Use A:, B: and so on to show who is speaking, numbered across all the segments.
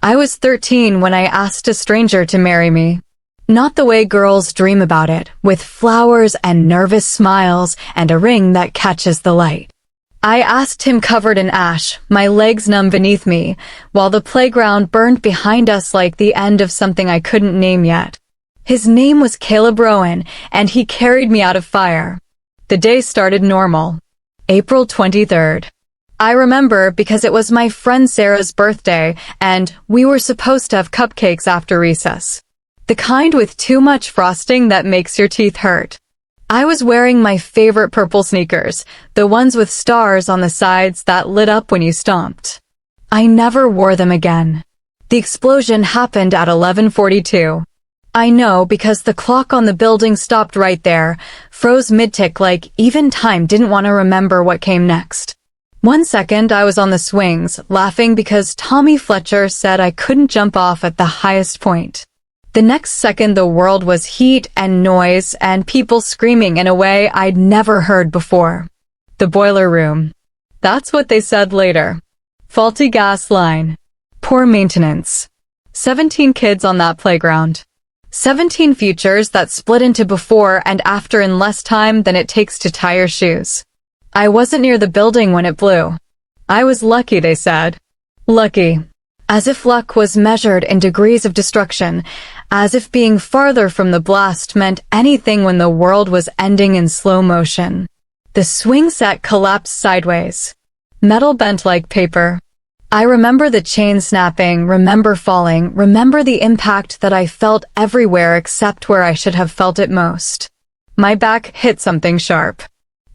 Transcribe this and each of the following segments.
A: I was 13 when I asked a stranger to marry me. Not the way girls dream about it, with flowers and nervous smiles and a ring that catches the light. I asked him covered in ash, my legs numb beneath me, while the playground burned behind us like the end of something I couldn't name yet. His name was Caleb Rowan, and he carried me out of fire. The day started normal. April 23rd. I remember because it was my friend Sarah's birthday, and we were supposed to have cupcakes after recess. The kind with too much frosting that makes your teeth hurt. I was wearing my favorite purple sneakers, the ones with stars on the sides that lit up when you stomped. I never wore them again. The explosion happened at 11:42. I know because the clock on the building stopped right there, froze mid-tick like even time didn't want to remember what came next. 1 second I was on the swings, laughing because Tommy Fletcher said I couldn't jump off at the highest point. The next second the world was heat and noise and people screaming in a way I'd never heard before. The boiler room. That's what they said later. Faulty gas line. Poor maintenance. 17 kids on that playground. 17 futures that split into before and after in less time than it takes to tie your shoes. I wasn't near the building when it blew. I was lucky, they said. Lucky. As if luck was measured in degrees of destruction, as if being farther from the blast meant anything when the world was ending in slow motion. The swing set collapsed sideways. Metal bent like paper. I remember the chain snapping, remember falling, remember the impact that I felt everywhere except where I should have felt it most. My back hit something sharp.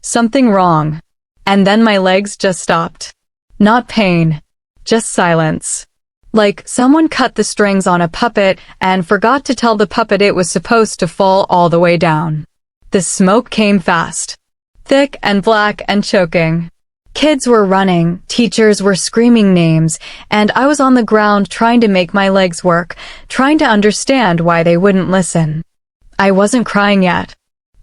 A: Something wrong. And then my legs just stopped. Not pain. Just silence. Like someone cut the strings on a puppet and forgot to tell the puppet it was supposed to fall all the way down. The smoke came fast. Thick and black and choking. Kids were running, teachers were screaming names, and I was on the ground trying to make my legs work, trying to understand why they wouldn't listen. I wasn't crying yet.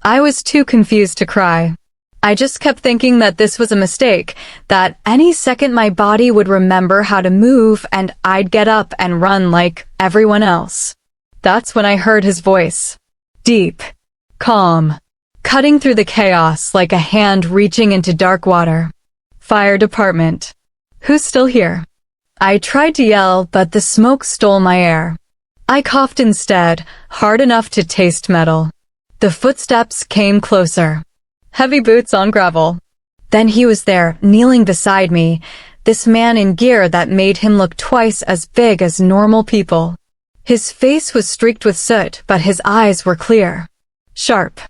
A: I was too confused to cry. I just kept thinking that this was a mistake, that any second my body would remember how to move and I'd get up and run like everyone else. That's when I heard his voice. Deep. Calm. Cutting through the chaos like a hand reaching into dark water. Fire department. Who's still here? I tried to yell, but the smoke stole my air. I coughed instead, hard enough to taste metal. The footsteps came closer. Heavy boots on gravel. Then he was there, kneeling beside me, this man in gear that made him look twice as big as normal people. His face was streaked with soot, but his eyes were clear. Sharp.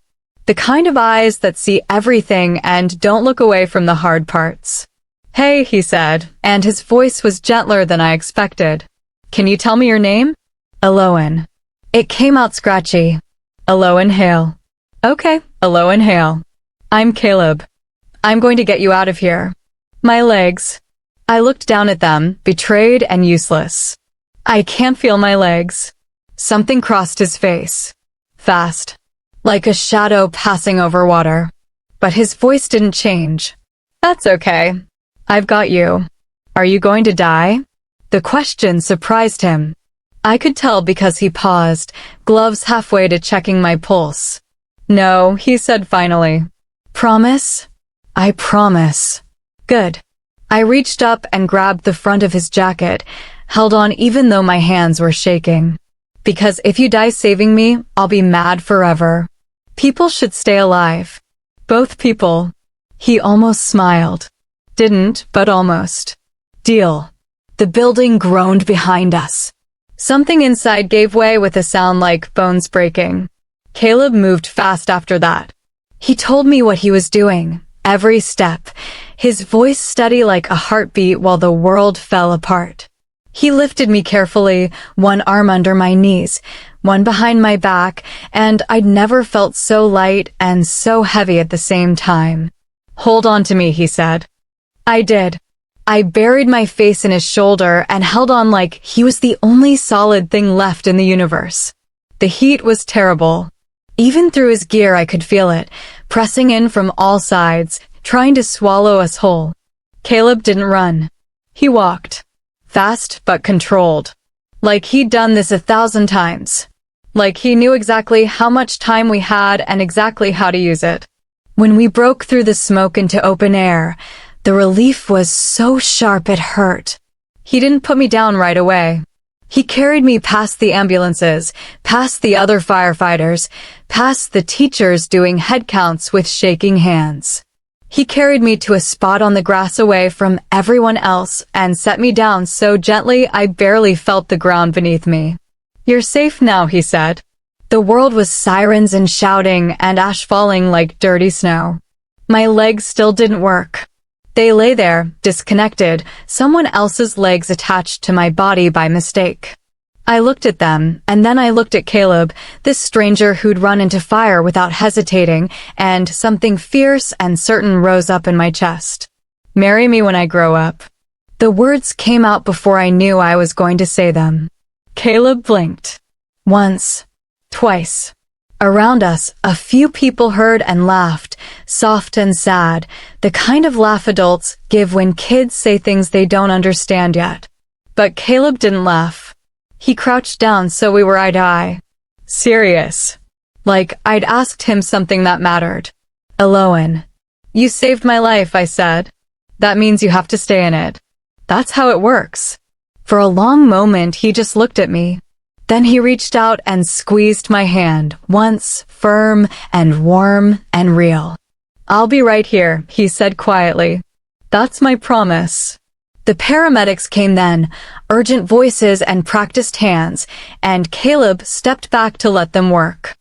A: The kind of eyes that see everything and don't look away from the hard parts. Hey, he said, and his voice was gentler than I expected. Can you tell me your name? Eloan. It came out scratchy. Eloan Hale. Okay, Eloan Hale. I'm Caleb. I'm going to get you out of here. My legs. I looked down at them, betrayed and useless. I can't feel my legs. Something crossed his face. Fast. Like a shadow passing over water. But his voice didn't change. That's okay. I've got you. Are you going to die? The question surprised him. I could tell because he paused, gloves halfway to checking my pulse. No, he said finally. Promise? I promise. Good. I reached up and grabbed the front of his jacket, held on even though my hands were shaking. Because if you die saving me, I'll be mad forever. People should stay alive. Both people. He almost smiled. Didn't, but almost. Deal. The building groaned behind us. Something inside gave way with a sound like bones breaking. Caleb moved fast after that. He told me what he was doing, every step, his voice steady like a heartbeat while the world fell apart. He lifted me carefully, one arm under my knees, one behind my back, and I'd never felt so light and so heavy at the same time. Hold on to me, he said. I did. I buried my face in his shoulder and held on like he was the only solid thing left in the universe. The heat was terrible. Even through his gear I could feel it, pressing in from all sides, trying to swallow us whole. Caleb didn't run. He walked. Fast but controlled. Like he'd done this 1,000 times. Like he knew exactly how much time we had and exactly how to use it. When we broke through the smoke into open air, the relief was so sharp it hurt. He didn't put me down right away. He carried me past the ambulances, past the other firefighters, past the teachers doing head counts with shaking hands. He carried me to a spot on the grass away from everyone else and set me down so gently I barely felt the ground beneath me. "You're safe now," he said. The world was sirens and shouting and ash falling like dirty snow. My legs still didn't work. They lay there, disconnected, someone else's legs attached to my body by mistake. I looked at them, and then I looked at Caleb, this stranger who'd run into fire without hesitating, and something fierce and certain rose up in my chest. "Marry me when I grow up." The words came out before I knew I was going to say them. Caleb blinked. Once. Twice. Around us, a few people heard and laughed, soft and sad, the kind of laugh adults give when kids say things they don't understand yet. But Caleb didn't laugh. He crouched down so we were eye to eye. Serious. Like I'd asked him something that mattered. "Eloan, you saved my life," I said. "That means you have to stay in it. That's how it works." For a long moment, he just looked at me. Then he reached out and squeezed my hand, once firm and warm and real. "I'll be right here," he said quietly. "That's my promise." The paramedics came then, urgent voices and practiced hands, and Caleb stepped back to let them work.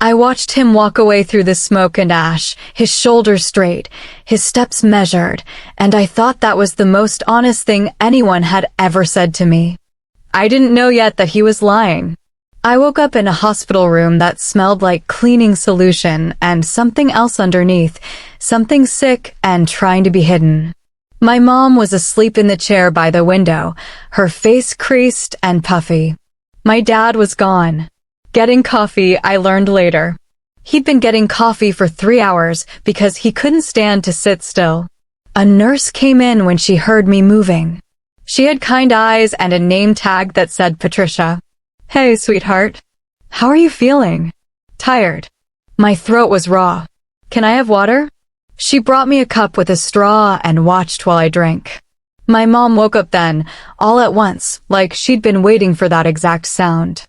A: I watched him walk away through the smoke and ash, his shoulders straight, his steps measured, and I thought that was the most honest thing anyone had ever said to me. I didn't know yet that he was lying. I woke up in a hospital room that smelled like cleaning solution and something else underneath, something sick and trying to be hidden. My mom was asleep in the chair by the window, her face creased and puffy. My dad was gone. Getting coffee, I learned later. He'd been getting coffee for 3 hours because he couldn't stand to sit still. A nurse came in when she heard me moving. She had kind eyes and a name tag that said Patricia. "Hey, sweetheart. How are you feeling?" "Tired." My throat was raw. "Can I have water?" She brought me a cup with a straw and watched while I drank. My mom woke up then, all at once, like she'd been waiting for that exact sound.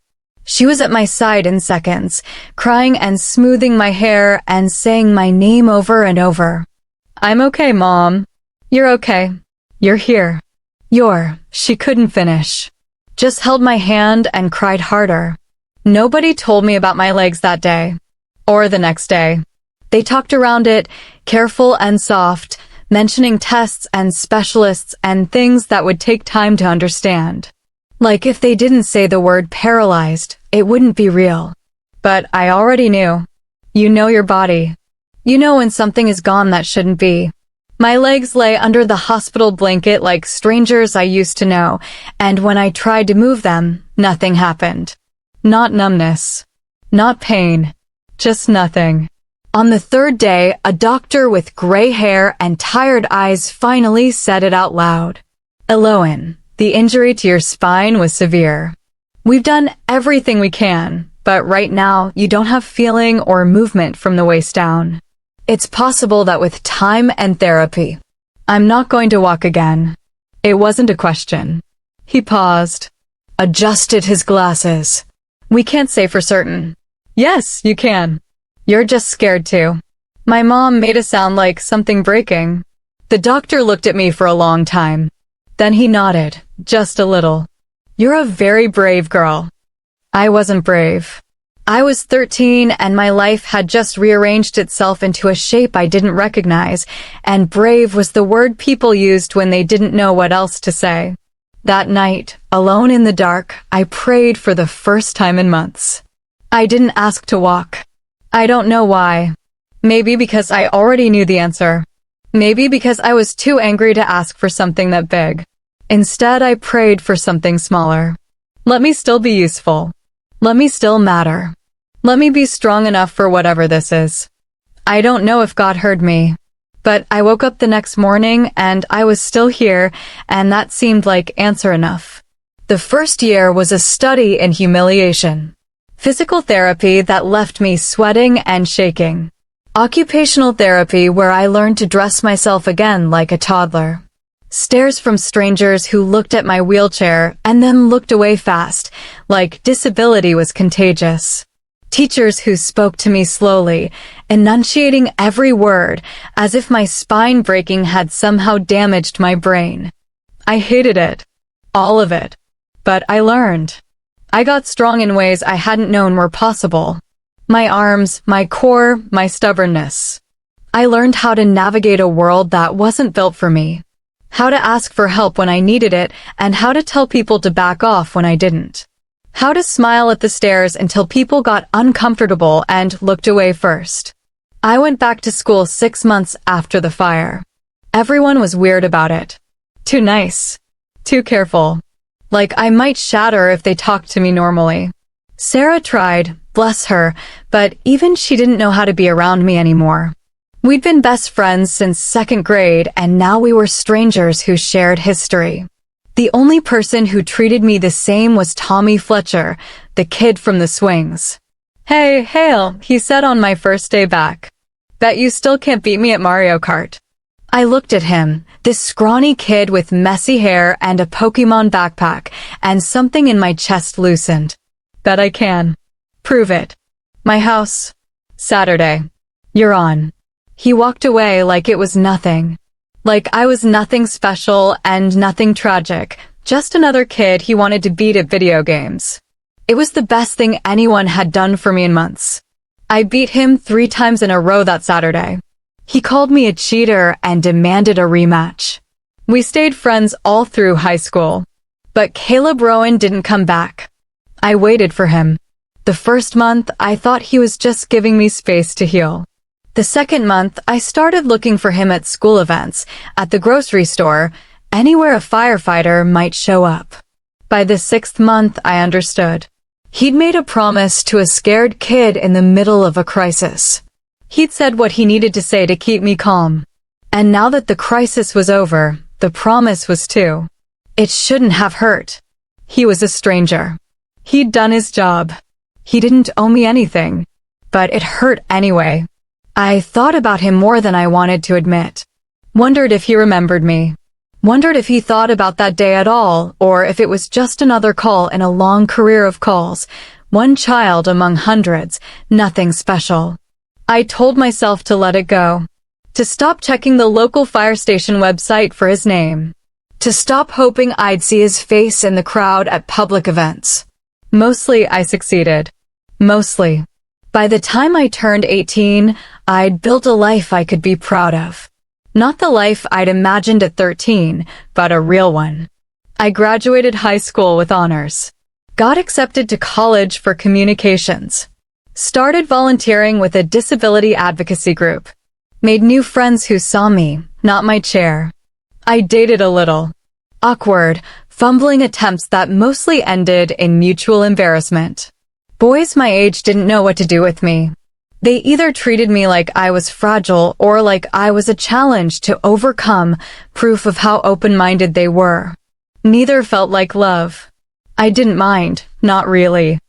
A: She was at my side in seconds, crying and smoothing my hair and saying my name over and over. "I'm okay, Mom. You're okay. You're here. She couldn't finish. Just held my hand and cried harder. Nobody told me about my legs that day. Or the next day. They talked around it, careful and soft, mentioning tests and specialists and things that would take time to understand. Like if they didn't say the word paralyzed, it wouldn't be real. But I already knew. You know your body. You know when something is gone that shouldn't be. My legs lay under the hospital blanket like strangers I used to know, and when I tried to move them, nothing happened. Not numbness. Not pain. Just nothing. On the third day, a doctor with gray hair and tired eyes finally said it out loud. "Eloan, the injury to your spine was severe. We've done everything we can, but right now you don't have feeling or movement from the waist down. It's possible that with time and therapy, I'm not going to walk again." It wasn't a question. He paused, adjusted his glasses. "We can't say for certain." "Yes, you can. You're just scared too." My mom made a sound like something breaking. The doctor looked at me for a long time. Then he nodded, just a little. "You're a very brave girl." I wasn't brave. I was 13 and my life had just rearranged itself into a shape I didn't recognize, and brave was the word people used when they didn't know what else to say. That night, alone in the dark, I prayed for the first time in months. I didn't ask to walk. I don't know why. Maybe because I already knew the answer. Maybe because I was too angry to ask for something that big. Instead, I prayed for something smaller. Let me still be useful. Let me still matter. Let me be strong enough for whatever this is. I don't know if God heard me, but I woke up the next morning and I was still here, and that seemed like answer enough. The first year was a study in humiliation. Physical therapy that left me sweating and shaking. Occupational therapy where I learned to dress myself again like a toddler. Stares from strangers who looked at my wheelchair and then looked away fast, like disability was contagious. Teachers who spoke to me slowly, enunciating every word, as if my spine breaking had somehow damaged my brain. I hated it. All of it. But I learned. I got strong in ways I hadn't known were possible. My arms, my core, my stubbornness. I learned how to navigate a world that wasn't built for me. How to ask for help when I needed it, and how to tell people to back off when I didn't. How to smile at the stairs until people got uncomfortable and looked away first. I went back to school 6 months after the fire. Everyone was weird about it. Too nice. Too careful. Like I might shatter if they talked to me normally. Sarah tried, bless her, but even she didn't know how to be around me anymore. We'd been best friends since 2nd grade, and now we were strangers who shared history. The only person who treated me the same was Tommy Fletcher, the kid from the swings. "Hey, Hale," he said on my first day back. "Bet you still can't beat me at Mario Kart." I looked at him, this scrawny kid with messy hair and a Pokemon backpack, and something in my chest loosened. "Bet I can." "Prove it." "My house. Saturday. You're on." He walked away like it was nothing. Like I was nothing special and nothing tragic, just another kid he wanted to beat at video games. It was the best thing anyone had done for me in months. I beat him 3 times in a row that Saturday. He called me a cheater and demanded a rematch. We stayed friends all through high school. But Caleb Rowan didn't come back. I waited for him. The first month, I thought he was just giving me space to heal. The second month, I started looking for him at school events, at the grocery store, anywhere a firefighter might show up. By the 6th month, I understood. He'd made a promise to a scared kid in the middle of a crisis. He'd said what he needed to say to keep me calm. And now that the crisis was over, the promise was too. It shouldn't have hurt. He was a stranger. He'd done his job. He didn't owe me anything. But it hurt anyway. I thought about him more than I wanted to admit. Wondered if he remembered me. Wondered if he thought about that day at all, or if it was just another call in a long career of calls. One child among hundreds, nothing special. I told myself to let it go. To stop checking the local fire station website for his name. To stop hoping I'd see his face in the crowd at public events. Mostly I succeeded. Mostly. By the time I turned 18, I'd built a life I could be proud of. Not the life I'd imagined at 13, but a real one. I graduated high school with honors. Got accepted to college for communications. Started volunteering with a disability advocacy group. Made new friends who saw me, not my chair. I dated a little. Awkward, fumbling attempts that mostly ended in mutual embarrassment. Boys my age didn't know what to do with me. They either treated me like I was fragile or like I was a challenge to overcome, proof of how open-minded they were. Neither felt like love. I didn't mind, not really.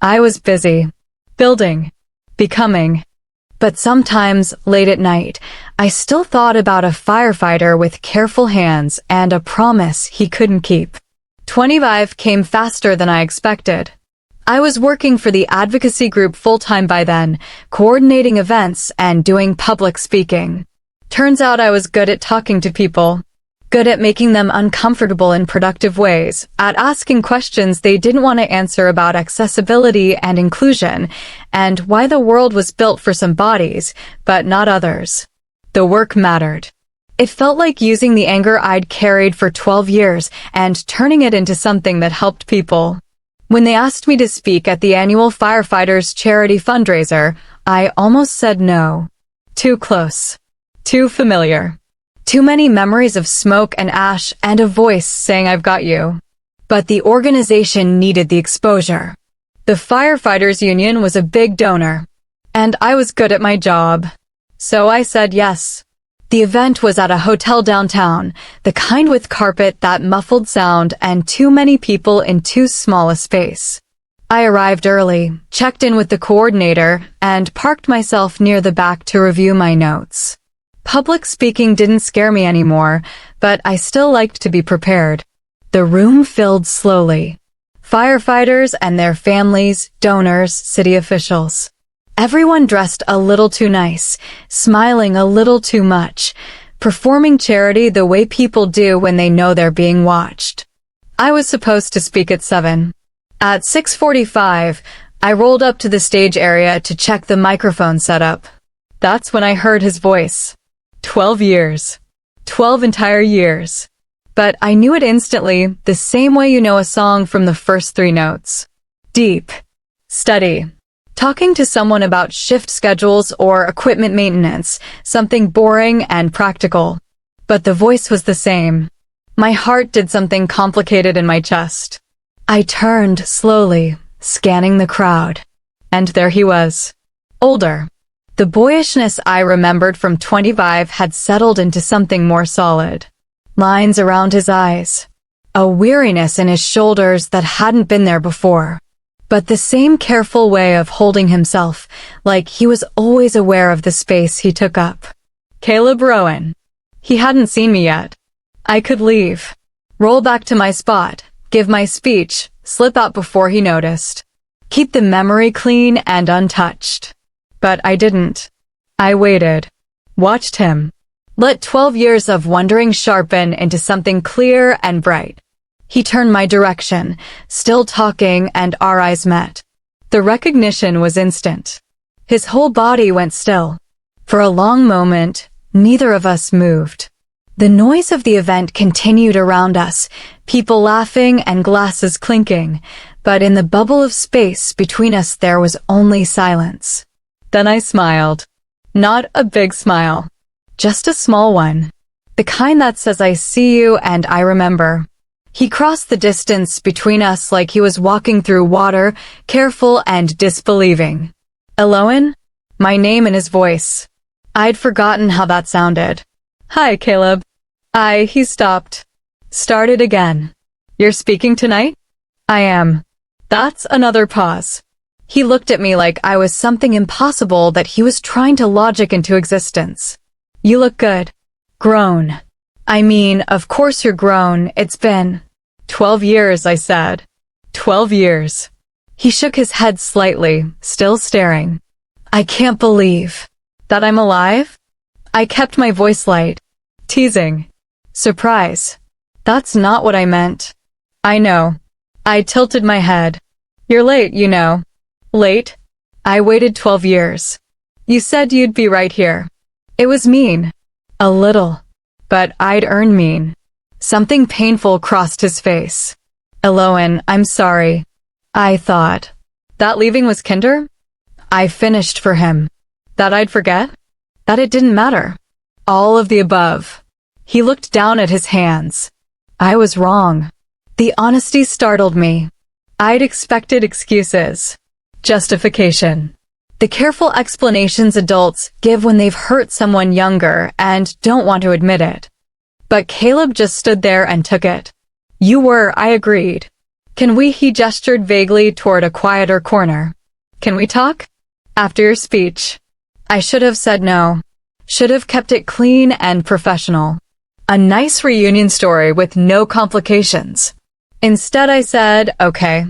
A: I was busy. Building. Becoming. But sometimes, late at night, I still thought about a firefighter with careful hands and a promise he couldn't keep. 25 came faster than I expected. I was working for the advocacy group full-time by then, coordinating events and doing public speaking. Turns out I was good at talking to people. Good at making them uncomfortable in productive ways, at asking questions they didn't want to answer about accessibility and inclusion, and why the world was built for some bodies, but not others. The work mattered. It felt like using the anger I'd carried for 12 years and turning it into something that helped people. When they asked me to speak at the annual Firefighters charity fundraiser, I almost said no. Too close. Too familiar. Too many memories of smoke and ash and a voice saying I've got you. But the organization needed the exposure. The Firefighters Union was a big donor. And I was good at my job. So I said yes. The event was at a hotel downtown, the kind with carpet that muffled sound and too many people in too small a space. I arrived early, checked in with the coordinator, and parked myself near the back to review my notes. Public speaking didn't scare me anymore, but I still liked to be prepared. The room filled slowly. Firefighters and their families, donors, city officials. Everyone dressed a little too nice, smiling a little too much, performing charity the way people do when they know they're being watched. I was supposed to speak at 7. At 6:45, I rolled up to the stage area to check the microphone setup. That's when I heard his voice. 12 years. 12 entire years. But I knew it instantly, the same way you know a song from the first 3 notes. Deep. Steady. Talking to someone about shift schedules or equipment maintenance, something boring and practical. But the voice was the same. My heart did something complicated in my chest. I turned slowly, scanning the crowd. And there he was. Older. The boyishness I remembered from 25 had settled into something more solid. Lines around his eyes. A weariness in his shoulders that hadn't been there before. But the same careful way of holding himself, like he was always aware of the space he took up. Caleb Rowan. He hadn't seen me yet. I could leave. Roll back to my spot, give my speech, slip out before he noticed. Keep the memory clean and untouched. But I didn't. I waited. Watched him. Let 12 years of wondering sharpen into something clear and bright. He turned my direction, still talking, and our eyes met. The recognition was instant. His whole body went still. For a long moment, neither of us moved. The noise of the event continued around us, people laughing and glasses clinking, but in the bubble of space between us there was only silence. Then I smiled. Not a big smile. Just a small one. The kind that says I see you and I remember. He crossed the distance between us like he was walking through water, careful and disbelieving. Eloan? My name in his voice. I'd forgotten how that sounded. Hi, Caleb. He stopped. Started again. You're speaking tonight? I am. That's another pause. He looked at me like I was something impossible that he was trying to logic into existence. You look good. Grown. I mean, of course you're grown. It's been 12 years, I said. 12 years. He shook his head slightly, still staring. I can't believe that I'm alive? I kept my voice light. Teasing. Surprise. That's not what I meant. I know. I tilted my head. You're late, you know. Late? I waited 12 years. You said you'd be right here. It was mean. A little. But I'd earn mean. Something painful crossed his face. Eloan, I'm sorry. I thought. That leaving was kinder? I finished for him. That I'd forget? That it didn't matter. All of the above. He looked down at his hands. I was wrong. The honesty startled me. I'd expected excuses. Justification. The careful explanations adults give when they've hurt someone younger and don't want to admit it. But Caleb just stood there and took it. You were, I agreed. Can we? He gestured vaguely toward a quieter corner. Can we talk? After your speech. I should have said no. Should have kept it clean and professional. A nice reunion story with no complications. Instead I said, okay.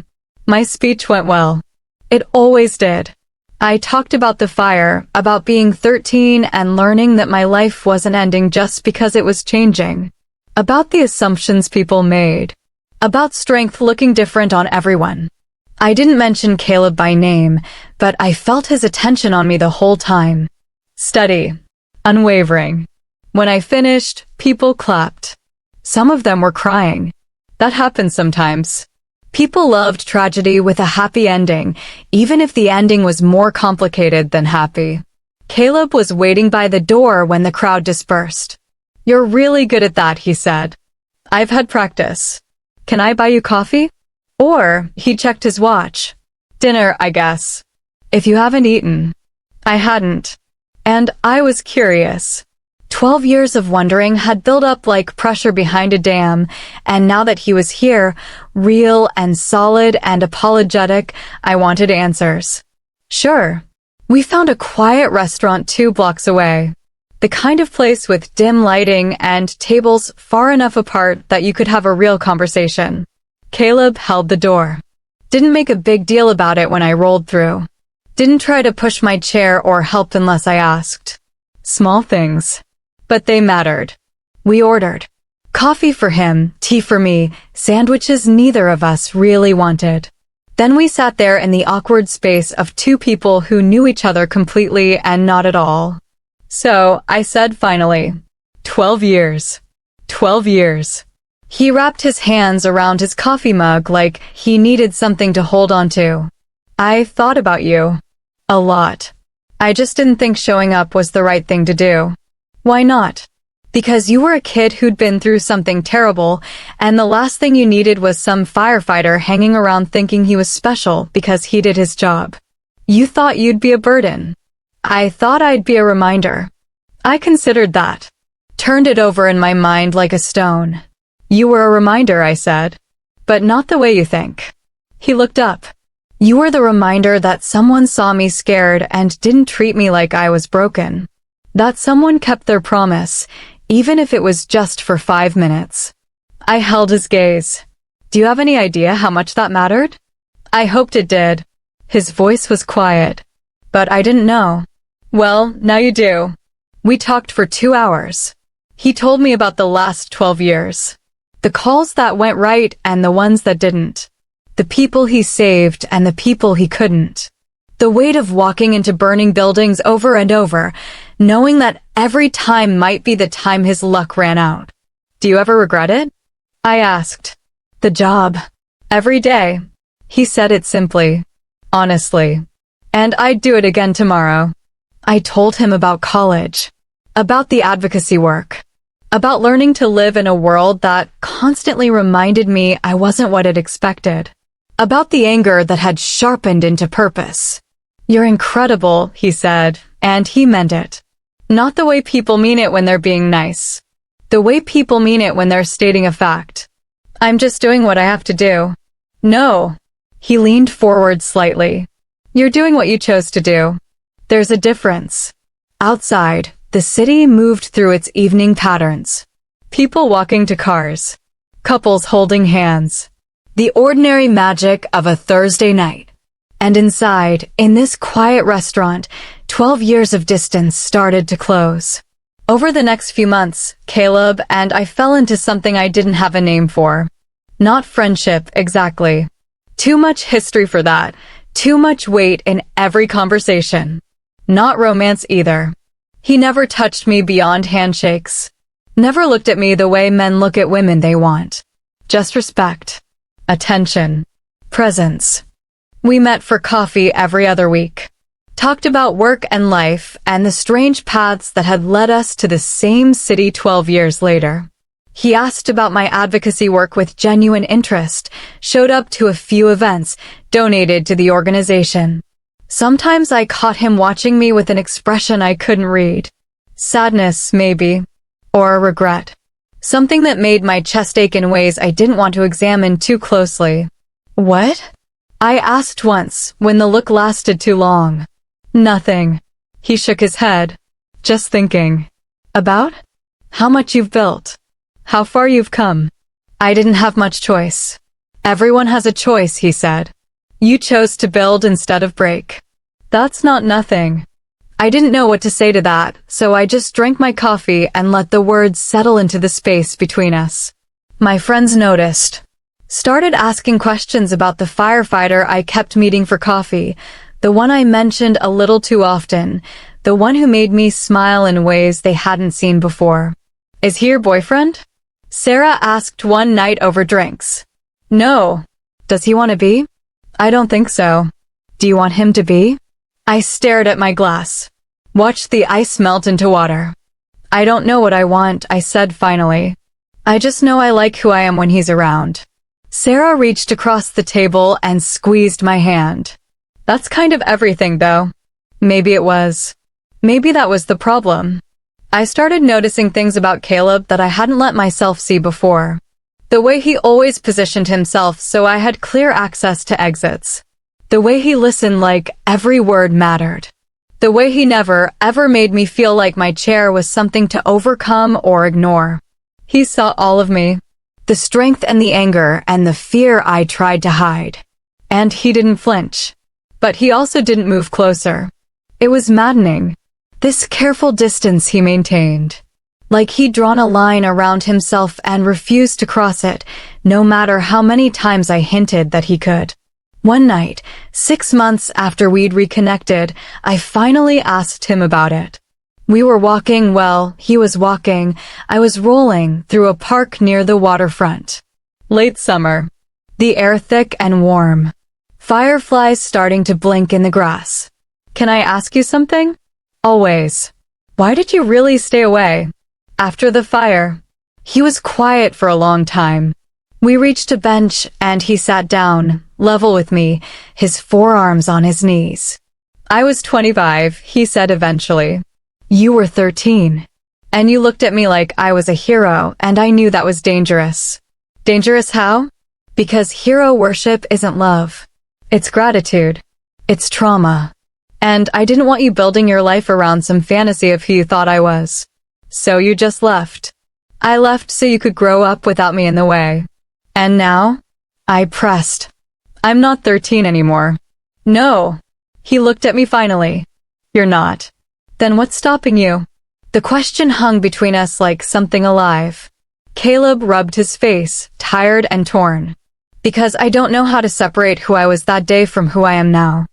A: My speech went well. It always did. I talked about the fire, about being 13 and learning that my life wasn't ending just because it was changing. About the assumptions people made. About strength looking different on everyone. I didn't mention Caleb by name, but I felt his attention on me the whole time. Steady. Unwavering. When I finished, people clapped. Some of them were crying. That happens sometimes. People loved tragedy with a happy ending, even if the ending was more complicated than happy. Caleb was waiting by the door when the crowd dispersed. You're really good at that, he said. I've had practice. Can I buy you coffee? Or, he checked his watch. Dinner, I guess. If you haven't eaten. I hadn't. And I was curious. 12 years of wondering had built up like pressure behind a dam, and now that he was here, real and solid and apologetic, I wanted answers. Sure. We found a quiet restaurant 2 blocks away. The kind of place with dim lighting and tables far enough apart that you could have a real conversation. Caleb held the door. Didn't make a big deal about it when I rolled through. Didn't try to push my chair or help unless I asked. Small things. But they mattered. We ordered. Coffee for him, tea for me, sandwiches neither of us really wanted. Then we sat there in the awkward space of 2 people who knew each other completely and not at all. So, I said finally, 12 years. 12 years. He wrapped his hands around his coffee mug like he needed something to hold on to. I thought about you. A lot. I just didn't think showing up was the right thing to do. Why not? Because you were a kid who'd been through something terrible, and the last thing you needed was some firefighter hanging around thinking he was special because he did his job. You thought you'd be a burden. I thought I'd be a reminder. I considered that. Turned it over in my mind like a stone. You were a reminder, I said. But not the way you think. He looked up. You were the reminder that someone saw me scared and didn't treat me like I was broken. That someone kept their promise, even if it was just for 5 minutes. I held his gaze. Do you have any idea how much that mattered? I hoped it did. His voice was quiet. But I didn't know. Well, now you do. We talked for 2 hours. He told me about the last 12 years. The calls that went right and the ones that didn't. The people he saved and the people he couldn't. The weight of walking into burning buildings over and over, knowing that every time might be the time his luck ran out. Do you ever regret it? I asked. The job. Every day. He said it simply. Honestly. And I'd do it again tomorrow. I told him about college. About the advocacy work. About learning to live in a world that constantly reminded me I wasn't what it expected. About the anger that had sharpened into purpose. You're incredible, he said, and he meant it. Not the way people mean it when they're being nice. The way people mean it when they're stating a fact. I'm just doing what I have to do. No. He leaned forward slightly. You're doing what you chose to do. There's a difference. Outside, the city moved through its evening patterns. People walking to cars. Couples holding hands. The ordinary magic of a Thursday night. And inside, in this quiet restaurant, 12 years of distance started to close. Over the next few months, Caleb and I fell into something I didn't have a name for. Not friendship, exactly. Too much history for that. Too much weight in every conversation. Not romance either. He never touched me beyond handshakes. Never looked at me the way men look at women they want. Just respect. Attention. Presence. We met for coffee every other week. Talked about work and life and the strange paths that had led us to the same city 12 years later. He asked about my advocacy work with genuine interest, showed up to a few events, donated to the organization. Sometimes I caught him watching me with an expression I couldn't read. Sadness, maybe. Or regret. Something that made my chest ache in ways I didn't want to examine too closely. What? I asked once, when the look lasted too long. Nothing. He shook his head. Just thinking. About? How much you've built. How far you've come. I didn't have much choice. Everyone has a choice, he said. You chose to build instead of break. That's not nothing. I didn't know what to say to that, so I just drank my coffee and let the words settle into the space between us. My friends noticed. Started asking questions about the firefighter I kept meeting for coffee, the one I mentioned a little too often, the one who made me smile in ways they hadn't seen before. Is he your boyfriend? Sarah asked one night over drinks. No. Does he want to be? I don't think so. Do you want him to be? I stared at my glass. Watched the ice melt into water. I don't know what I want, I said finally. I just know I like who I am when he's around. Sarah reached across the table and squeezed my hand. That's kind of everything, though. Maybe it was. Maybe that was the problem. I started noticing things about Caleb that I hadn't let myself see before. The way he always positioned himself so I had clear access to exits. The way he listened like every word mattered. The way he never, ever made me feel like my chair was something to overcome or ignore. He saw all of me. The strength and the anger and the fear I tried to hide. And he didn't flinch. But he also didn't move closer. It was maddening. This careful distance he maintained. Like he'd drawn a line around himself and refused to cross it, no matter how many times I hinted that he could. One night, 6 months after we'd reconnected, I finally asked him about it. We were walking, well, he was walking, I was rolling through a park near the waterfront. Late summer. The air thick and warm. Fireflies starting to blink in the grass. Can I ask you something? Always. Why did you really stay away? After the fire. He was quiet for a long time. We reached a bench and he sat down, level with me, his forearms on his knees. I was 25, he said eventually. You were 13. And you looked at me like I was a hero, and I knew that was dangerous. Dangerous how? Because hero worship isn't love. It's gratitude. It's trauma. And I didn't want you building your life around some fantasy of who you thought I was. So you just left. I left so you could grow up without me in the way. And now? I pressed. I'm not 13 anymore. No. He looked at me finally. You're not. Then what's stopping you? The question hung between us like something alive. Caleb rubbed his face, tired and torn. Because I don't know how to separate who I was that day from who I am now.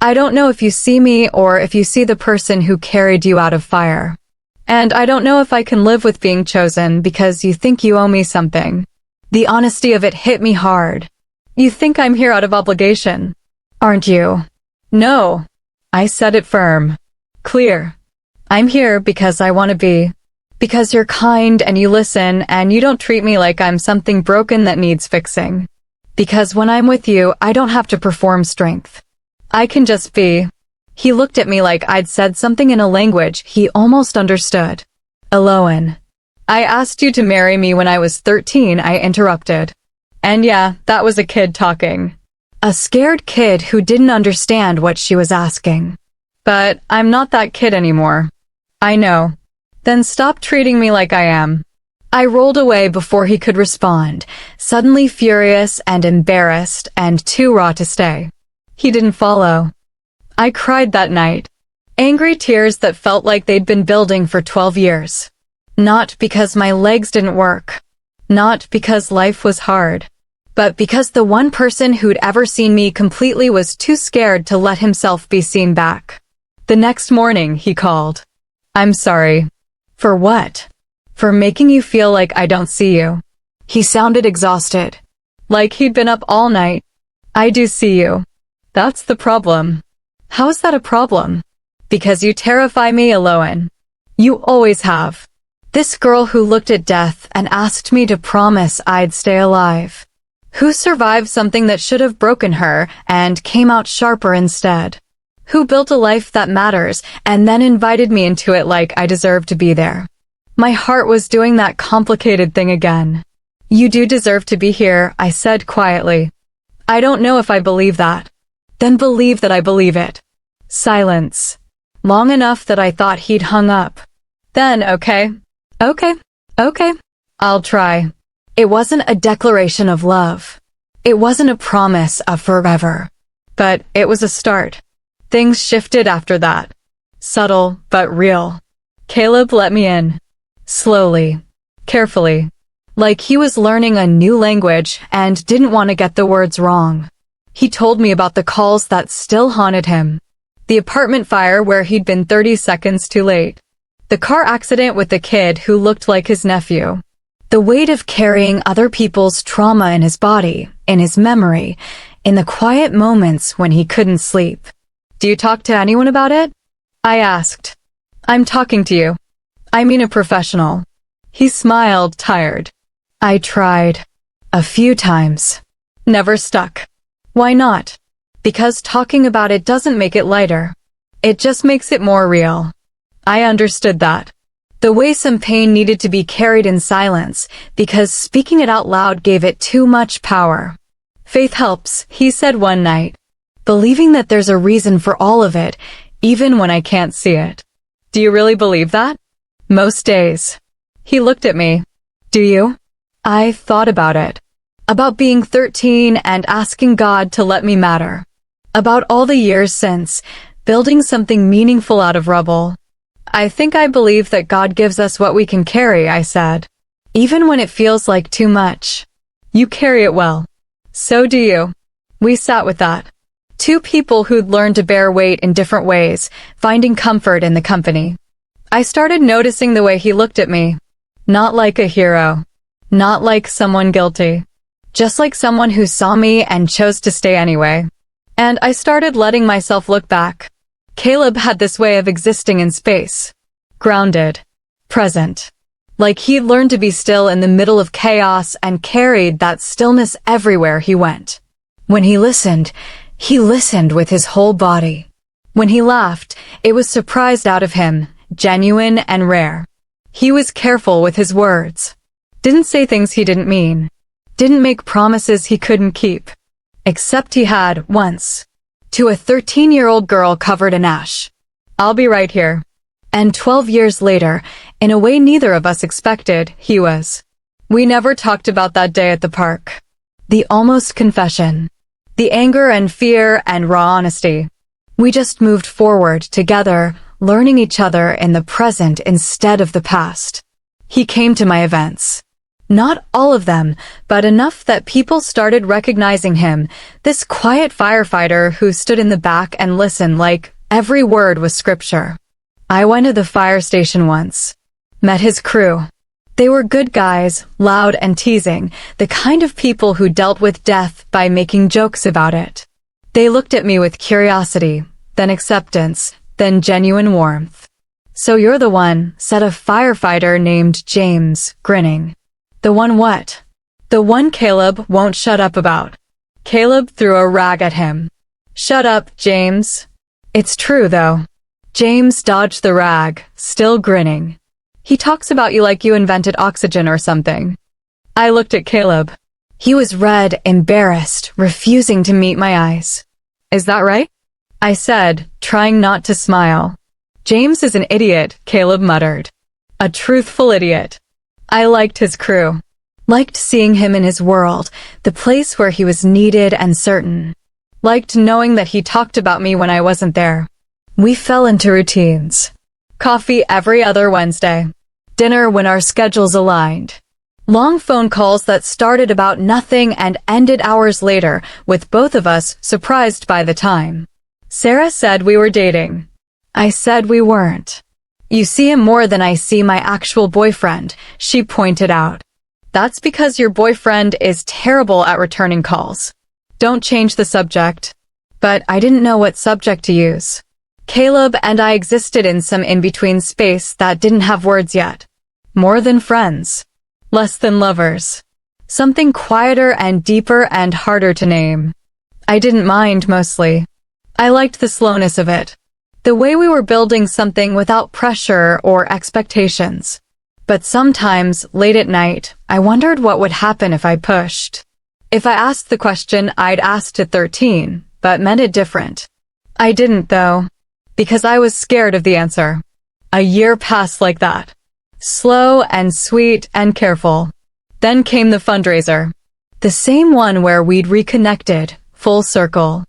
A: I don't know if you see me or if you see the person who carried you out of fire. And I don't know if I can live with being chosen because you think you owe me something. The honesty of it hit me hard. You think I'm here out of obligation, aren't you? No. I said it firm. Clear. I'm here because I want to be. Because you're kind and you listen and you don't treat me like I'm something broken that needs fixing. Because when I'm with you, I don't have to perform strength. I can just be. He looked at me like I'd said something in a language he almost understood. Eloan. I asked you to marry me when I was 13, I interrupted. And yeah, that was a kid talking. A scared kid who didn't understand what she was asking. But I'm not that kid anymore. I know. Then stop treating me like I am. I rolled away before he could respond, suddenly furious and embarrassed and too raw to stay. He didn't follow. I cried that night. Angry tears that felt like they'd been building for 12 years. Not because my legs didn't work. Not because life was hard. But because the one person who'd ever seen me completely was too scared to let himself be seen back. The next morning, he called. I'm sorry. For what? For making you feel like I don't see you. He sounded exhausted. Like he'd been up all night. I do see you. That's the problem. How is that a problem? Because you terrify me, Eloan. You always have. This girl who looked at death and asked me to promise I'd stay alive. Who survived something that should have broken her and came out sharper instead. Who built a life that matters and then invited me into it like I deserved to be there. My heart was doing that complicated thing again. You do deserve to be here, I said quietly. I don't know if I believe that. Then believe that I believe it. Silence. Long enough that I thought he'd hung up. Then, okay. I'll try. It wasn't a declaration of love. It wasn't a promise of forever. But it was a start. Things shifted after that. Subtle, but real. Caleb let me in. Slowly. Carefully. Like he was learning a new language and didn't want to get the words wrong. He told me about the calls that still haunted him. The apartment fire where he'd been 30 seconds too late. The car accident with the kid who looked like his nephew. The weight of carrying other people's trauma in his body, in his memory, in the quiet moments when he couldn't sleep. Do you talk to anyone about it? I asked. I'm talking to you. I mean a professional. He smiled, tired. I tried. A few times. Never stuck. Why not? Because talking about it doesn't make it lighter. It just makes it more real. I understood that. The way some pain needed to be carried in silence, because speaking it out loud gave it too much power. Faith helps, he said one night. Believing that there's a reason for all of it, even when I can't see it. Do you really believe that? Most days. He looked at me. Do you? I thought about it. About being 13 and asking God to let me matter. About all the years since, building something meaningful out of rubble. I think I believe that God gives us what we can carry, I said. Even when it feels like too much. You carry it well. So do you. We sat with that. Two people who'd learned to bear weight in different ways, finding comfort in the company. I started noticing the way he looked at me. Not like a hero. Not like someone guilty. Just like someone who saw me and chose to stay anyway. And I started letting myself look back. Caleb had this way of existing in space. Grounded. Present. Like he'd learned to be still in the middle of chaos and carried that stillness everywhere he went. When he listened with his whole body. When he laughed, it was surprised out of him, genuine and rare. He was careful with his words. Didn't say things he didn't mean. Didn't make promises he couldn't keep. Except he had, once. To a 13-year-old girl covered in ash. I'll be right here. And 12 years later, in a way neither of us expected, he was. We never talked about that day at the park. The almost confession. The anger and fear and raw honesty. We just moved forward together, learning each other in the present instead of the past. He came to my events. Not all of them, but enough that people started recognizing him, this quiet firefighter who stood in the back and listened like every word was scripture. I went to the fire station once. Met his crew. They were good guys, loud and teasing, the kind of people who dealt with death by making jokes about it. They looked at me with curiosity, then acceptance, then genuine warmth. So you're the one, said a firefighter named James, grinning. The one what? The one Caleb won't shut up about. Caleb threw a rag at him. Shut up, James. It's true, though. James dodged the rag, still grinning. He talks about you like you invented oxygen or something. I looked at Caleb. He was red, embarrassed, refusing to meet my eyes. Is that right? I said, trying not to smile. James is an idiot, Caleb muttered. A truthful idiot. I liked his crew. Liked seeing him in his world, the place where he was needed and certain. Liked knowing that he talked about me when I wasn't there. We fell into routines. Coffee every other Wednesday. Dinner when our schedules aligned. Long phone calls that started about nothing and ended hours later, with both of us surprised by the time. Sarah said we were dating. I said we weren't. You see him more than I see my actual boyfriend, she pointed out. That's because your boyfriend is terrible at returning calls. Don't change the subject. But I didn't know what subject to use. Caleb and I existed in some in-between space that didn't have words yet. More than friends. Less than lovers. Something quieter and deeper and harder to name. I didn't mind, mostly. I liked the slowness of it. The way we were building something without pressure or expectations. But sometimes, late at night, I wondered what would happen if I pushed. If I asked the question I'd asked at 13, but meant it different. I didn't, though. Because I was scared of the answer. A year passed like that. Slow and sweet and careful. Then came the fundraiser. The same one where we'd reconnected, full circle.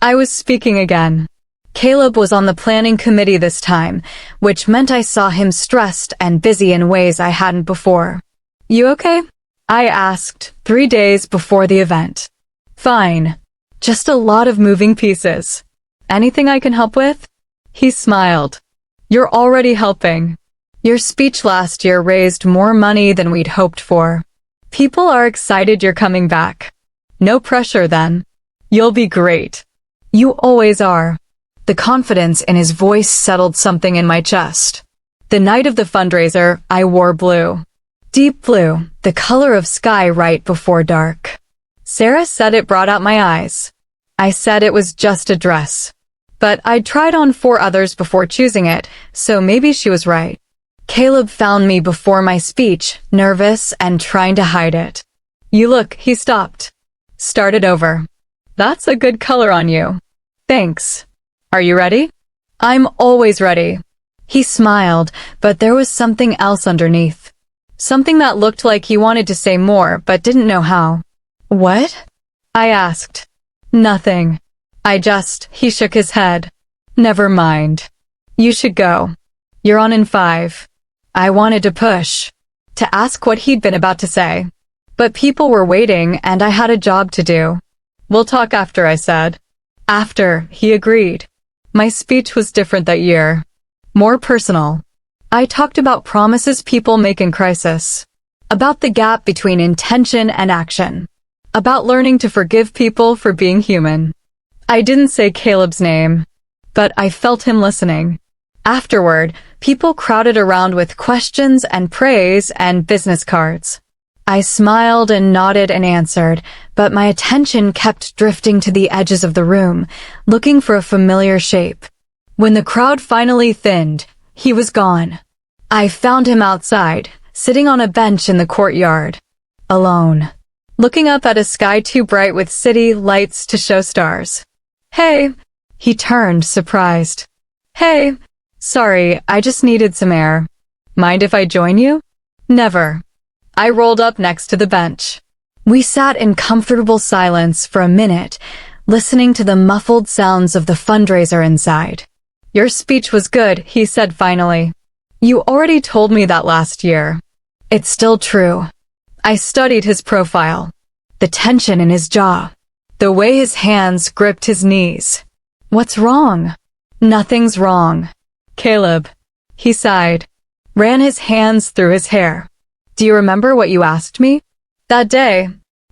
A: I was speaking again. Caleb was on the planning committee this time, which meant I saw him stressed and busy in ways I hadn't before. You okay? I asked, 3 days before the event. Fine. Just a lot of moving pieces. Anything I can help with? He smiled. You're already helping. Your speech last year raised more money than we'd hoped for. People are excited you're coming back. No pressure then. You'll be great. You always are. The confidence in his voice settled something in my chest. The night of the fundraiser, I wore blue. Deep blue, the color of sky right before dark. Sarah said it brought out my eyes. I said it was just a dress. But I'd tried on 4 others before choosing it, so maybe she was right. Caleb found me before my speech, nervous and trying to hide it. You look, he stopped. Started over. That's a good color on you. Thanks. Are you ready? I'm always ready. He smiled, but there was something else underneath. Something that looked like he wanted to say more, but didn't know how. What? I asked. Nothing. He shook his head. Never mind. You should go. You're on in 5. I wanted to push. To ask what he'd been about to say. But people were waiting and I had a job to do. We'll talk after, I said. After, he agreed. My speech was different that year. More personal. I talked about promises people make in crisis. About the gap between intention and action. About learning to forgive people for being human. I didn't say Caleb's name, but I felt him listening. Afterward, people crowded around with questions and praise and business cards. I smiled and nodded and answered, but my attention kept drifting to the edges of the room, looking for a familiar shape. When the crowd finally thinned, he was gone. I found him outside, sitting on a bench in the courtyard. Alone. Looking up at a sky too bright with city lights to show stars. Hey! He turned, surprised. Hey! Sorry, I just needed some air. Mind if I join you? Never. I rolled up next to the bench. We sat in comfortable silence for a minute, listening to the muffled sounds of the fundraiser inside. Your speech was good, he said finally. You already told me that last year. It's still true. I studied his profile. The tension in his jaw. The way his hands gripped his knees. What's wrong? Nothing's wrong. Caleb. He sighed. Ran his hands through his hair. Do you remember what you asked me? That day.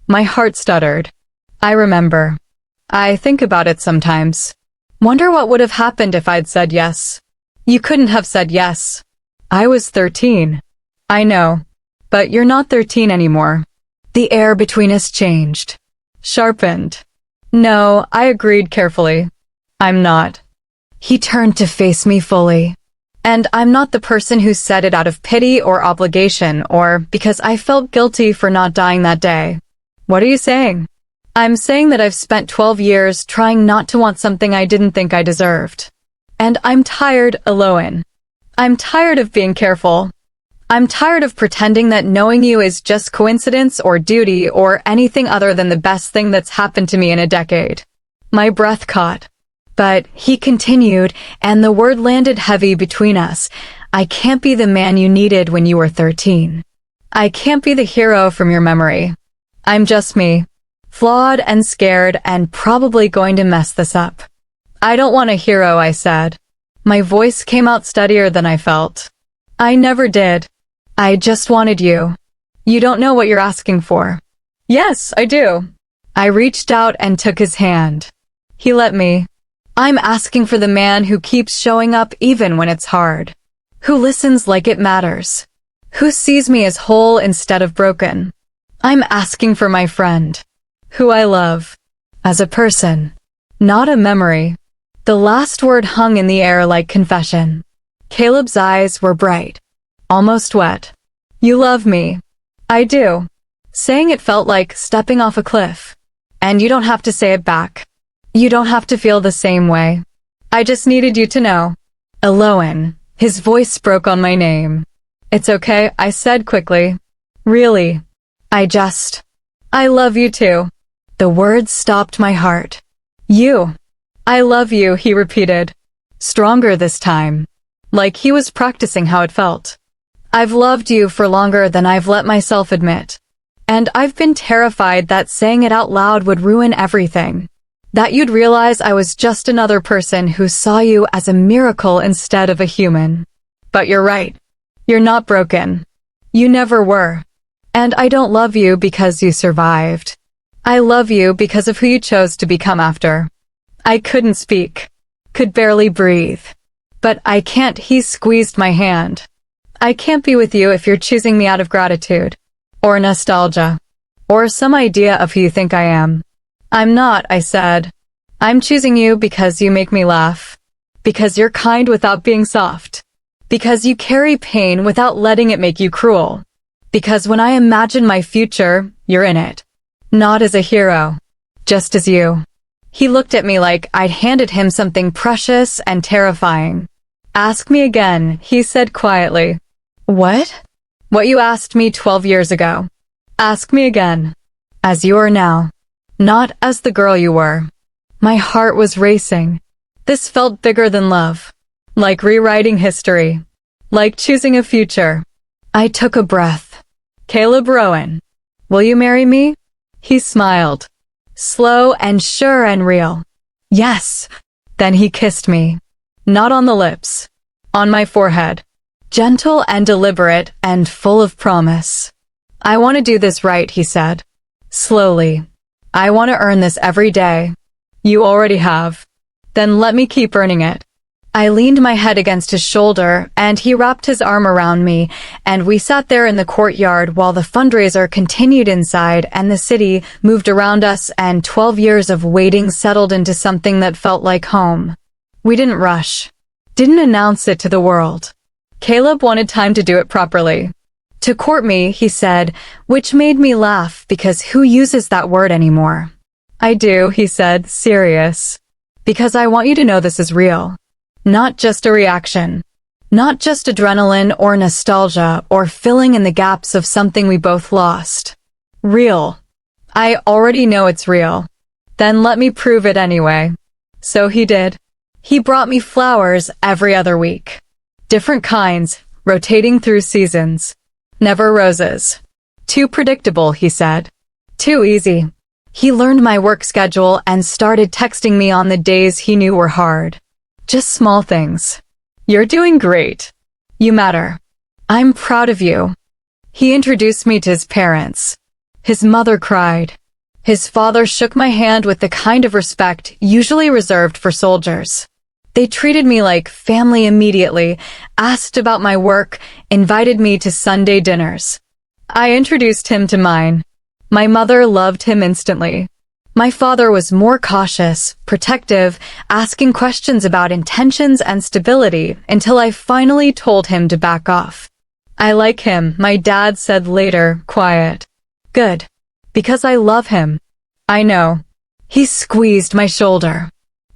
A: My heart stuttered. I remember. I think about it sometimes. Wonder what would have happened if I'd said yes. You couldn't have said yes. I was 13. I know. But you're not 13 anymore. The air between us changed. Sharpened. No, I agreed carefully. I'm not. He turned to face me fully. And I'm not the person who said it out of pity or obligation or because I felt guilty for not dying that day. What are you saying? I'm saying that I've spent 12 years trying not to want something I didn't think I deserved. And I'm tired, Eloin. I'm tired of being careful. I'm tired of pretending that knowing you is just coincidence or duty or anything other than the best thing that's happened to me in a decade. My breath caught. But he continued, and the word landed heavy between us. I can't be the man you needed when you were 13. I can't be the hero from your memory. I'm just me. Flawed and scared and probably going to mess this up. I don't want a hero, I said. My voice came out steadier than I felt. I never did. I just wanted you. You don't know what you're asking for. Yes, I do. I reached out and took his hand. He let me. I'm asking for the man who keeps showing up even when it's hard. Who listens like it matters. Who sees me as whole instead of broken. I'm asking for my friend. Who I love. As a person. Not a memory. The last word hung in the air like confession. Caleb's eyes were bright. Almost wet. You love me. I do. Saying it felt like stepping off a cliff. And you don't have to say it back. You don't have to feel the same way. I just needed you to know. Eloin. His voice broke on my name. It's okay, I said quickly. Really. I love you too. The words stopped my heart. You. I love you, he repeated. Stronger this time. Like he was practicing how it felt. I've loved you for longer than I've let myself admit. And I've been terrified that saying it out loud would ruin everything. That you'd realize I was just another person who saw you as a miracle instead of a human. But you're right. You're not broken. You never were. And I don't love you because you survived. I love you because of who you chose to become after. I couldn't speak. Could barely breathe. But I can't, he squeezed my hand. I can't be with you if you're choosing me out of gratitude. Or nostalgia. Or some idea of who you think I am. I'm not, I said. I'm choosing you because you make me laugh. Because you're kind without being soft. Because you carry pain without letting it make you cruel. Because when I imagine my future, you're in it. Not as a hero, just as you. He looked at me like I'd handed him something precious and terrifying. Ask me again, he said quietly. What? What you asked me 12 years ago. Ask me again. As you are now. Not as the girl you were. My heart was racing. This felt bigger than love. Like rewriting history. Like choosing a future. I took a breath. Caleb Rowan. Will you marry me? He smiled. Slow and sure and real. Yes. Then he kissed me. Not on the lips. On my forehead. Gentle and deliberate and full of promise. I want to do this right, he said. Slowly. I want to earn this every day. You already have. Then let me keep earning it. I leaned my head against his shoulder, and he wrapped his arm around me, and we sat there in the courtyard while the fundraiser continued inside and the city moved around us, and 12 years of waiting settled into something that felt like home. We didn't rush. Didn't announce it to the world. Caleb wanted time to do it properly. To court me, he said, which made me laugh because who uses that word anymore? I do, he said, serious. Because I want you to know this is real. Not just a reaction. Not just adrenaline or nostalgia or filling in the gaps of something we both lost. Real. I already know it's real. Then let me prove it anyway. So he did. He brought me flowers every other week. Different kinds, rotating through seasons. Never roses. Too predictable, he said. Too easy. He learned my work schedule and started texting me on the days he knew were hard. Just small things. You're doing great. You matter. I'm proud of you. He introduced me to his parents. His mother cried. His father shook my hand with the kind of respect usually reserved for soldiers. They treated me like family immediately, asked about my work, invited me to Sunday dinners. I introduced him to mine. My mother loved him instantly. My father was more cautious, protective, asking questions about intentions and stability until I finally told him to back off. I like him, my dad said later, quiet. Good. Because I love him. I know. He squeezed my shoulder.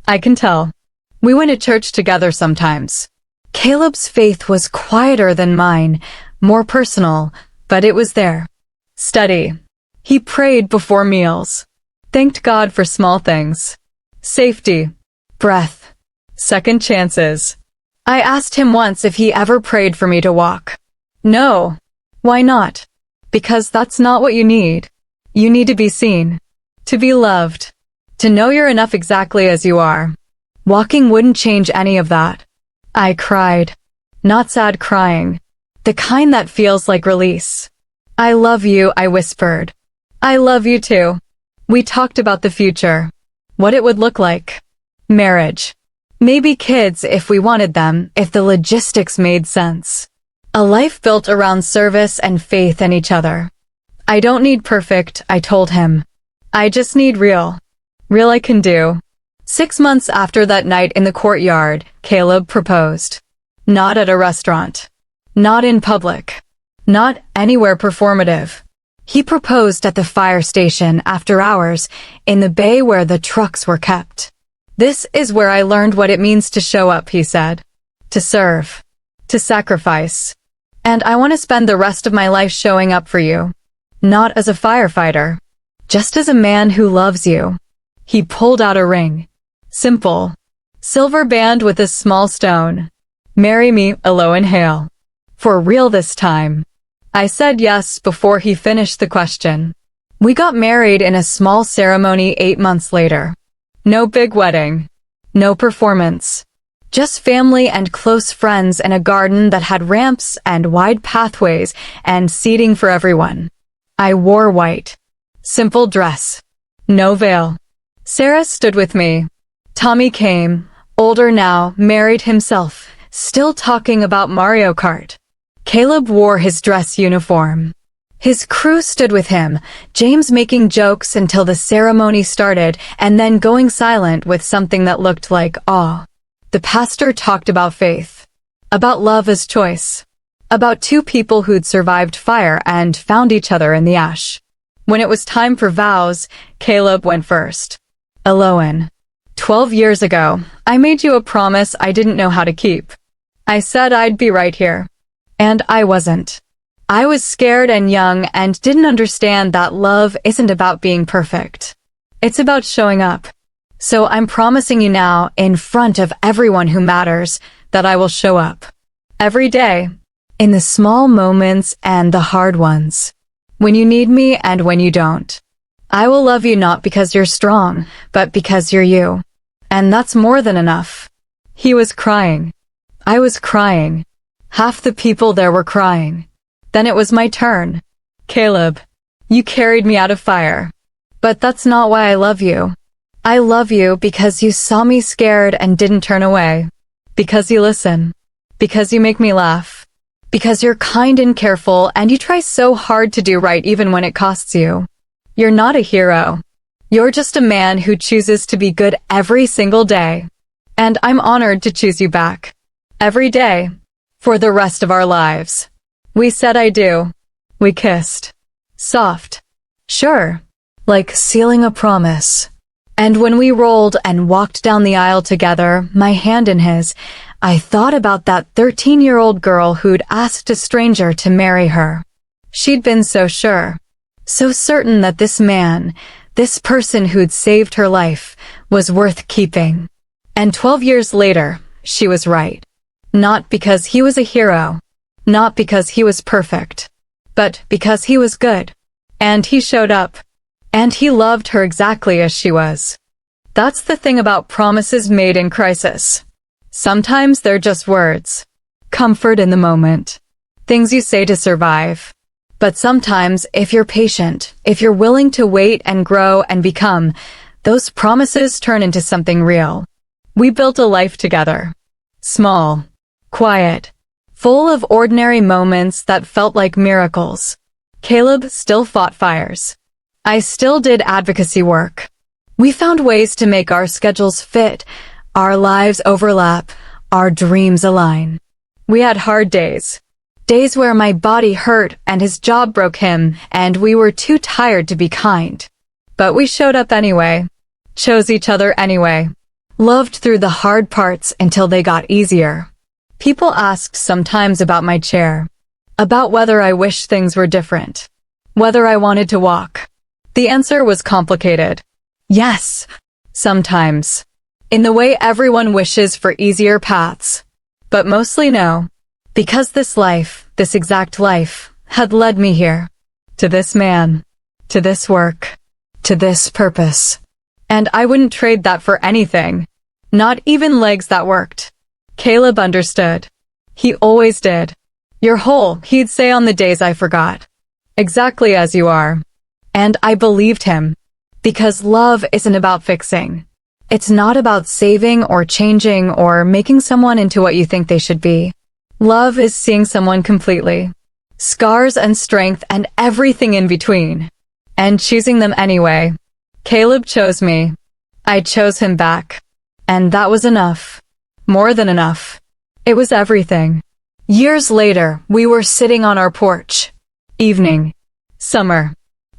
A: I can tell. We went to church together sometimes. Caleb's faith was quieter than mine, more personal, but it was there. Steady. He prayed before meals. Thanked God for small things. Safety. Breath. Second chances. I asked him once if he ever prayed for me to walk. No. Why not? Because that's not what you need. You need to be seen. To be loved. To know you're enough exactly as you are. Walking wouldn't change any of that. I cried. Not sad crying. The kind that feels like release. I love you, I whispered. I love you too. We talked about the future. What it would look like. Marriage. Maybe kids if we wanted them, if the logistics made sense. A life built around service and faith in each other. I don't need perfect, I told him. I just need real. Real I can do. 6 months after that night in the courtyard, Caleb proposed. Not at a restaurant. Not in public. Not anywhere performative. He proposed at the fire station after hours, in the bay where the trucks were kept. This is where I learned what it means to show up, he said. To serve. To sacrifice. And I want to spend the rest of my life showing up for you. Not as a firefighter. Just as a man who loves you. He pulled out a ring. Simple. Silver band with a small stone. Marry me, a low inhale. For real this time. I said yes before he finished the question. We got married in a small ceremony 8 months later. No big wedding. No performance. Just family and close friends in a garden that had ramps and wide pathways and seating for everyone. I wore white. Simple dress. No veil. Sarah stood with me. Tommy came, older now, married himself, still talking about Mario Kart. Caleb wore his dress uniform. His crew stood with him, James making jokes until the ceremony started and then going silent with something that looked like awe. The pastor talked about faith. about love as choice, about two people who'd survived fire and found each other in the ash. When it was time for vows, Caleb went first. Eloan, 12 years ago, I made you a promise I didn't know how to keep. I said I'd be right here. And I wasn't. I was scared and young and didn't understand that love isn't about being perfect. It's about showing up. So I'm promising you now, in front of everyone who matters, that I will show up. Every day. In the small moments and the hard ones. When you need me and when you don't. I will love you not because you're strong, but because you're you. And that's more than enough. He was crying. I was crying. Half the people there were crying. Then it was my turn. Caleb, you carried me out of fire. But that's not why I love you. I love you because you saw me scared and didn't turn away. Because you listen. Because you make me laugh. Because you're kind and careful and you try so hard to do right even when it costs you. You're not a hero. You're just a man who chooses to be good every single day. And I'm honored to choose you back. Every day. For the rest of our lives. We said I do. We kissed. Soft. Sure. Like sealing a promise. And when we rolled and walked down the aisle together, my hand in his, I thought about that 13-year-old girl who'd asked a stranger to marry her. She'd been so sure. So certain that this man, this person who'd saved her life, was worth keeping. And 12 years later, she was right. Not because he was a hero. Not because he was perfect. But because he was good. And he showed up. And he loved her exactly as she was. That's the thing about promises made in crisis. Sometimes they're just words. Comfort in the moment. Things you say to survive. But sometimes, if you're patient, if you're willing to wait and grow and become, those promises turn into something real. We built a life together. Small. Quiet. Full of ordinary moments that felt like miracles. Caleb still fought fires. I still did advocacy work. We found ways to make our schedules fit, our lives overlap, our dreams align. We had hard days. Days where my body hurt and his job broke him and we were too tired to be kind. But we showed up anyway. Chose each other anyway. Loved through the hard parts until they got easier. People asked sometimes about my chair. About whether I wished things were different. Whether I wanted to walk. The answer was complicated. Yes. Sometimes. In the way everyone wishes for easier paths. But mostly no. Because this life, this exact life, had led me here. To this man. To this work. To this purpose. And I wouldn't trade that for anything. Not even legs that worked. Caleb understood. He always did. You're whole, he'd say on the days I forgot. Exactly as you are. And I believed him. Because love isn't about fixing. It's not about saving or changing or making someone into what you think they should be. Love is seeing someone completely. Scars and strength and everything in between. And choosing them anyway. Caleb chose me. I chose him back. And that was enough. More than enough. It was everything. Years later, we were sitting on our porch. Evening. Summer.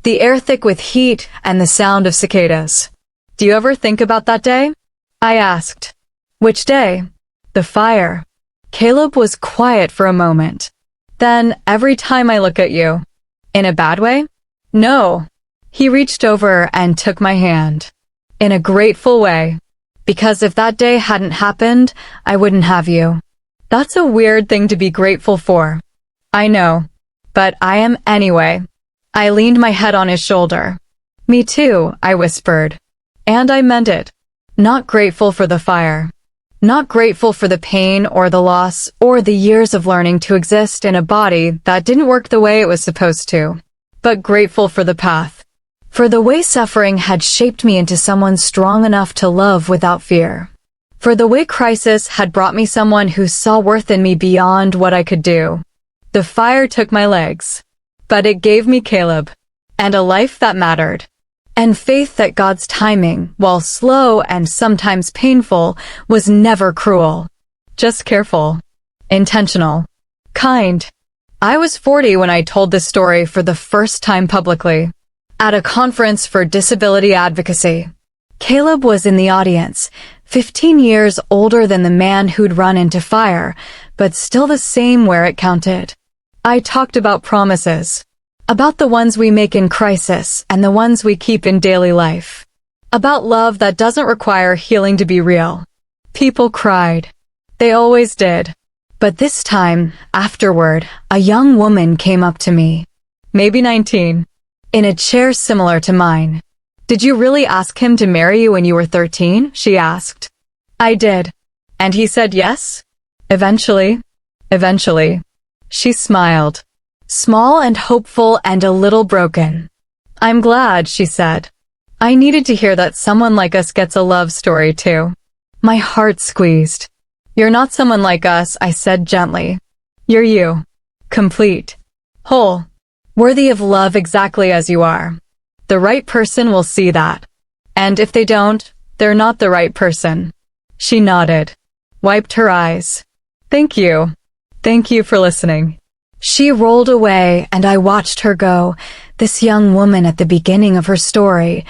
A: The air thick with heat and the sound of cicadas. Do you ever think about that day? I asked. Which day? The fire. Caleb was quiet for a moment. Then, every time I look at you. In a bad way? No. He reached over and took my hand. In a grateful way. Because if that day hadn't happened, I wouldn't have you. That's a weird thing to be grateful for. I know. But I am anyway. I leaned my head on his shoulder. Me too, I whispered. And I meant it. Not grateful for the fire. Not grateful for the pain or the loss or the years of learning to exist in a body that didn't work the way it was supposed to. But grateful for the path. For the way suffering had shaped me into someone strong enough to love without fear. For the way crisis had brought me someone who saw worth in me beyond what I could do. The fire took my legs. But it gave me Caleb. And a life that mattered. And faith that God's timing, while slow and sometimes painful, was never cruel. Just careful. intentional, kind. I was 40 when I told this story for the first time publicly, at a conference for disability advocacy. Caleb was in the audience, 15 years older than the man who'd run into fire, but still the same where it counted. I talked about promises, about the ones we make in crisis and the ones we keep in daily life, about love that doesn't require healing to be real. People cried. They always did. But this time, afterward, a young woman came up to me, maybe 19, in a chair similar to mine. "Did you really ask him to marry you when you were 13? She asked. "I did." "And he said yes?" Eventually. She smiled, small and hopeful and a little broken. "I'm glad," she said. "I needed to hear that someone like us gets a love story too." My heart squeezed. "You're not someone like us," I said gently. "You're you. Complete. Whole. Worthy of love exactly as you are. The right person will see that. And if they don't, they're not the right person." She nodded, wiped her eyes. "Thank you. Thank you for listening." She rolled away and I watched her go, this young woman at the beginning of her story,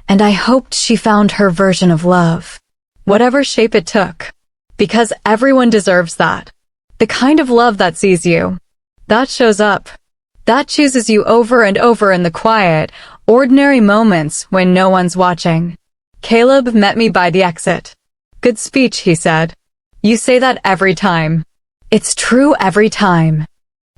A: and I hoped she found her version of love, whatever shape it took, because everyone deserves that. The kind of love that sees you, that shows up, that chooses you over and over in the quiet, ordinary moments when no one's watching. Caleb met me by the exit. "Good speech," he said. "You say that every time." "It's true every time."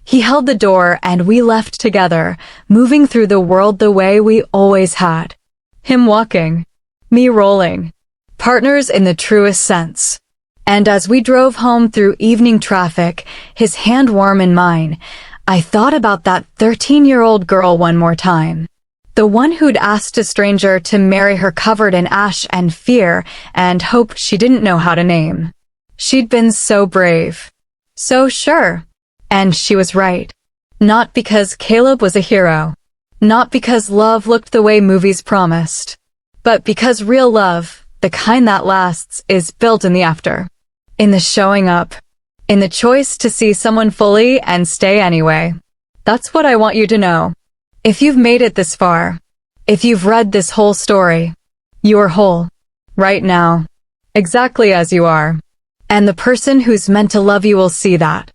A: He held the door and we left together, moving through the world the way we always had. Him walking, me rolling, partners in the truest sense. And as we drove home through evening traffic, his hand warm in mine, I thought about that 13-year-old girl one more time. The one who'd asked a stranger to marry her covered in ash and fear and hoped she didn't know how to name. She'd been so brave, so sure. And she was right. Not because Caleb was a hero. Not because love looked the way movies promised. But because real love, the kind that lasts, is built in the after. In the showing up. In the choice to see someone fully and stay anyway. That's what I want you to know. If you've made it this far, if you've read this whole story, you're whole. Right now. Exactly as you are. And the person who's meant to love you will see that.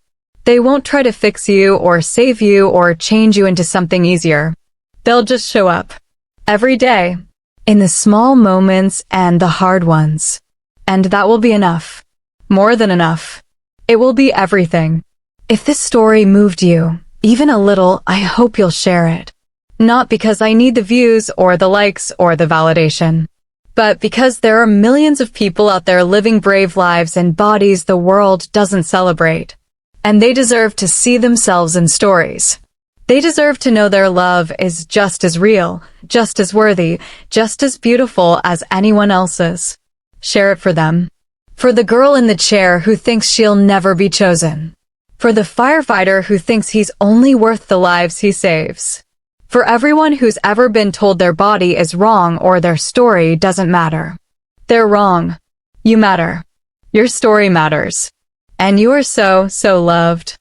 A: They won't try to fix you or save you or change you into something easier. They'll just show up. Every day. In the small moments and the hard ones. And that will be enough. More than enough. It will be everything. If this story moved you, even a little, I hope you'll share it. Not because I need the views or the likes or the validation, but because there are millions of people out there living brave lives in bodies the world doesn't celebrate. And they deserve to see themselves in stories. They deserve to know their love is just as real, just as worthy, just as beautiful as anyone else's. Share it for them. For the girl in the chair who thinks she'll never be chosen. For the firefighter who thinks he's only worth the lives he saves. For everyone who's ever been told their body is wrong or their story doesn't matter. They're wrong. You matter. Your story matters. And you are so, so loved.